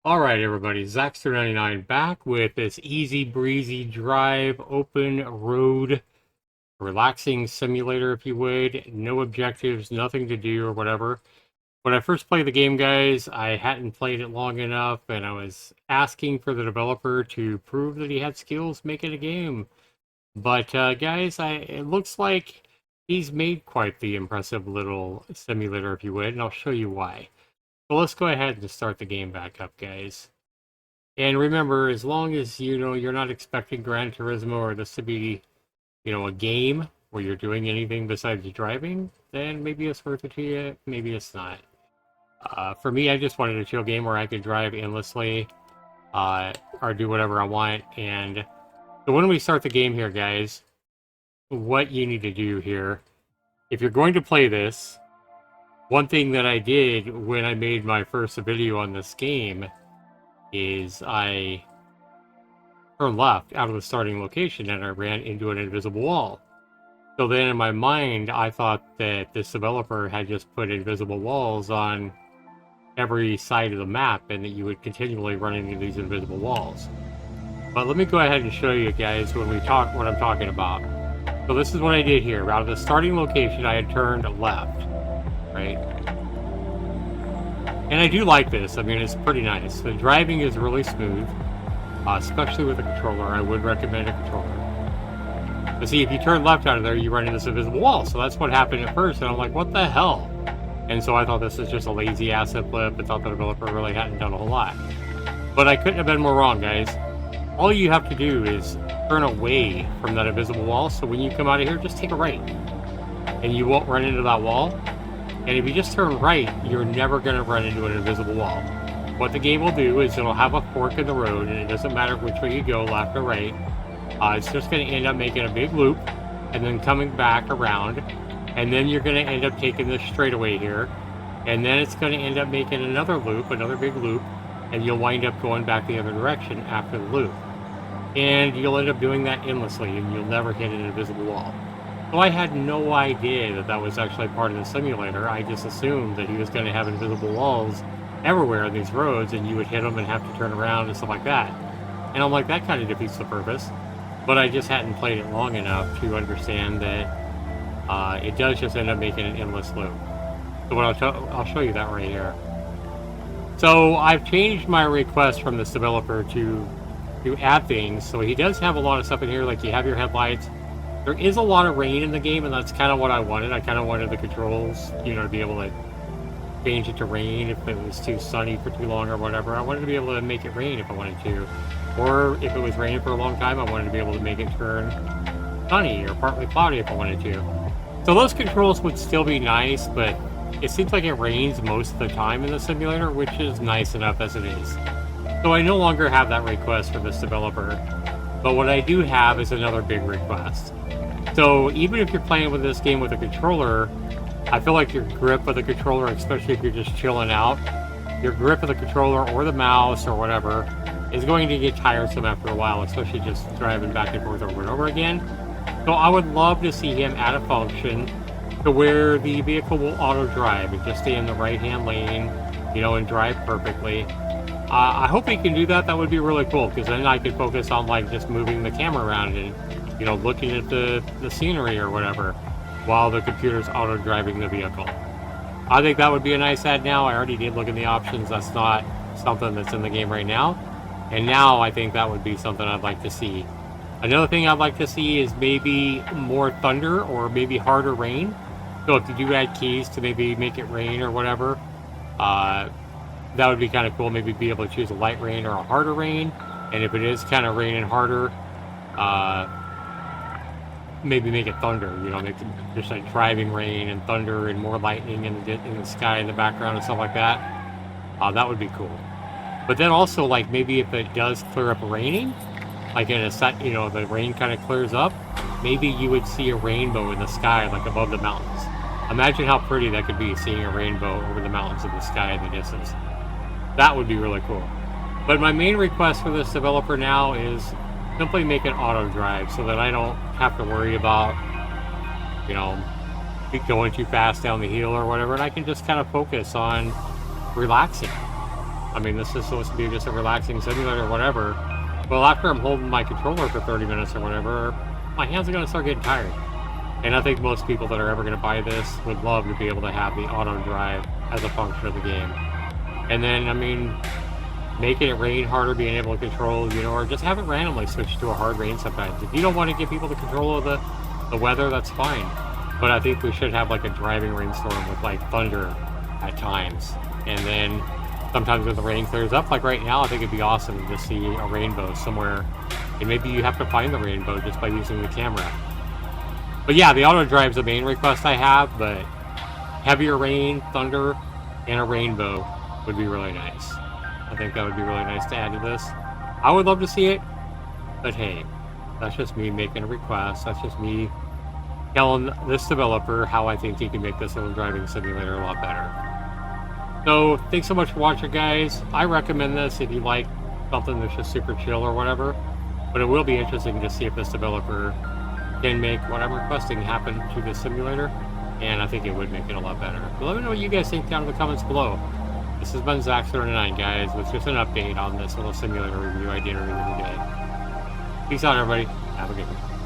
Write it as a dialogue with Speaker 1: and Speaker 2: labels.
Speaker 1: All right, everybody, Zaxter99 back with this easy breezy drive, open road, relaxing simulator, if you would. No objectives, nothing to do or whatever. When I first played the game, guys, I hadn't played it long enough, and I was asking for the developer to prove that he had skills making a game. But guys, it looks like he's made quite the impressive little simulator, if you would, and I'll show you why. So let's go ahead and start the game back up, guys. And remember, as long as you're not expecting Gran Turismo or this to be, a game where you're doing anything besides driving, then maybe it's worth it to you, maybe it's not. For me, I just wanted a chill game where I could drive endlessly, or do whatever I want. And so when we start the game here, guys, what you need to do here, if you're going to play this, one thing that I did when I made my first video on this game is I turned left out of the starting location and I ran into an invisible wall. So then in my mind, I thought that this developer had just put invisible walls on every side of the map and that you would continually run into these invisible walls. But let me go ahead and show you guys when we talk what I'm talking about. So this is what I did here. Out of the starting location, I had turned left, right? And I do like this. I mean, it's pretty nice. The driving is really smooth, especially with a controller. I would recommend a controller. But see, if you turn left out of there, you run into this invisible wall. So that's what happened at first, and I'm like, what the hell? And so I thought this was just a lazy asset flip. I thought the developer really hadn't done a whole lot. But I couldn't have been more wrong, guys. All you have to do is turn away from that invisible wall. So when you come out of here, just take a right. And you won't run into that wall. And if you just turn right, you're never going to run into an invisible wall. What the game will do is it'll have a fork in the road, and it doesn't matter which way you go, left or right. It's just going to end up making a big loop, and then coming back around, and then you're going to end up taking this straightaway here, and then it's going to end up making another loop, another big loop, and you'll wind up going back the other direction after the loop. And you'll end up doing that endlessly, and you'll never hit an invisible wall. So I had no idea that that was actually part of the simulator. I just assumed that he was going to have invisible walls everywhere on these roads, and you would hit them and have to turn around and stuff like that. And I'm like, that kind of defeats the purpose. But I just hadn't played it long enough to understand that it does just end up making an endless loop. So what I'll show you that right here. So I've changed my request from this developer to add things. So he does have a lot of stuff in here, like you have your headlights. There is a lot of rain in the game, and that's kind of what I wanted. I kind of wanted the controls, to be able to change it to rain if it was too sunny for too long or whatever. I wanted to be able to make it rain if I wanted to. Or if it was raining for a long time, I wanted to be able to make it turn sunny or partly cloudy if I wanted to. So those controls would still be nice, but it seems like it rains most of the time in the simulator, which is nice enough as it is. So I no longer have that request from this developer. But what I do have is another big request. So even if you're playing with this game with a controller, I feel like your grip of the controller, especially if you're just chilling out, your grip of the controller or the mouse or whatever is going to get tiresome after a while, especially just driving back and forth over and over again. So I would love to see him add a function to where the vehicle will auto drive and just stay in the right-hand lane, and drive perfectly. I hope he can do that. That would be really cool, because then I could focus on just moving the camera around and looking at the scenery or whatever while the computer's auto driving the vehicle. I think that would be a nice add now. I already did look in the options. That's not something that's in the game right now. And now I think that would be something I'd like to see. Another thing I'd like to see is maybe more thunder or maybe harder rain. So if you do add keys to maybe make it rain or whatever, that would be kind of cool. Maybe be able to choose a light rain or a harder rain. And if it is kind of raining harder, maybe make it thunder, make it just like driving rain and thunder and more lightning in the sky in the background and stuff like that. That would be cool. But then also, maybe if it does clear up raining, in a set, the rain kind of clears up, maybe you would see a rainbow in the sky, above the mountains. Imagine how pretty that could be, seeing a rainbow over the mountains in the sky in the distance. That would be really cool. But my main request for this developer now is simply make it auto drive so that I don't have to worry about, going too fast down the hill or whatever, and I can just kind of focus on relaxing. I mean, this is supposed to be just a relaxing simulator or whatever. Well, after I'm holding my controller for 30 minutes or whatever, my hands are going to start getting tired. And I think most people that are ever going to buy this would love to be able to have the auto drive as a function of the game. And then, I mean, making it rain harder, being able to control, you know, or just have it randomly switch to a hard rain sometimes. If you don't want to give people the control of the weather, that's fine. But I think we should have like a driving rainstorm with like thunder at times. And then sometimes when the rain clears up, like right now, I think it'd be awesome to see a rainbow somewhere. And maybe you have to find the rainbow just by using the camera. But yeah, the auto drive is the main request I have, but heavier rain, thunder, and a rainbow would be really nice. I think that would be really nice to add to this. I would love to see it, but hey, that's just me making a request. That's just me telling this developer how I think he can make this little driving simulator a lot better. So, thanks so much for watching, guys. I recommend this if you like something that's just super chill or whatever. But it will be interesting to see if this developer can make what I'm requesting happen to this simulator. And I think it would make it a lot better. So let me know what you guys think down in the comments below. This has been Zach39, guys, with just an update on this little simulator review I did earlier today. Peace out, everybody. Have a good one.